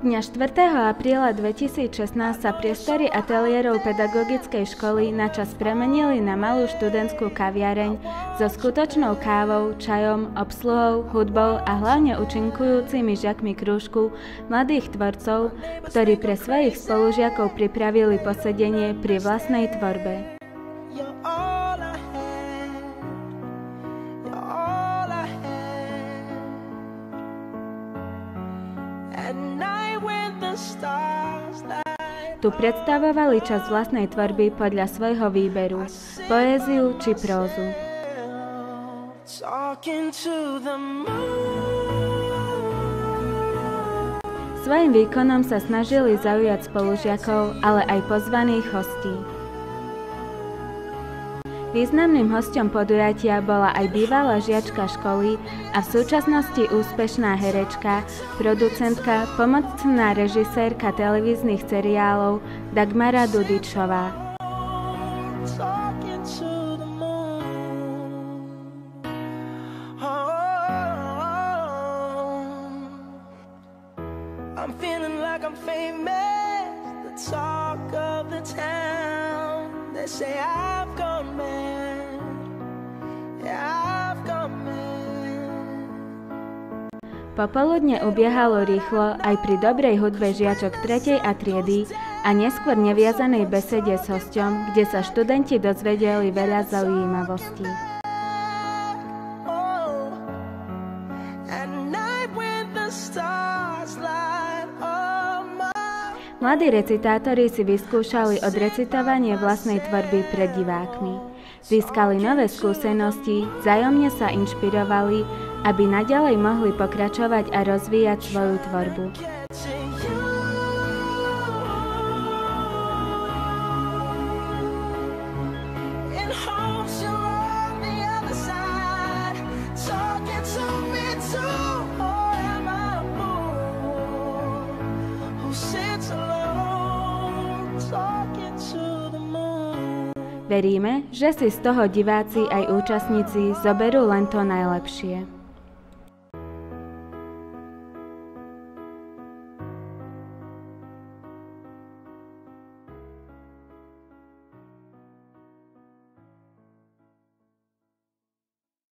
Dňa 4. apríla 2016 sa priestory ateliérov pedagogickej školy načas premenili na malú študentskú kaviareň so skutočnou kávou, čajom, obsluhou, hudbou a hlavne účinkujúcimi žiakmi krúžku mladých tvorcov, ktorí pre svojich spolužiakov pripravili posedenie pri vlastnej tvorbe. Tu predstavovali časť vlastnej tvorby podľa svojho výberu, poéziu či prózu. Svojím výkonom sa snažili zaujať spolužiakov, ale aj pozvaných hostí. Významným hosťom podujatia bola aj bývalá žiačka školy a v súčasnosti úspešná herečka, producentka, pomocná režisérka televíznych seriálov Dagmara Dudičová. I'm feeling like I'm famous, the talk of the town. They say I've gone mad, yeah, I've gone mad. Popoludne ubiehalo rýchlo aj pri dobrej hudbe žiačok 3. A triedy a neskôr neviazanej besede s hosťom, kde sa študenti dozvedeli veľa zaujímavostí. Mladí recitátori si vyskúšali odrecitovanie vlastnej tvorby pred divákmi. Získali nové skúsenosti, vzájomne sa inšpirovali, aby naďalej mohli pokračovať a rozvíjať svoju tvorbu. Veríme, že si z toho diváci aj účastníci zoberú len to najlepšie.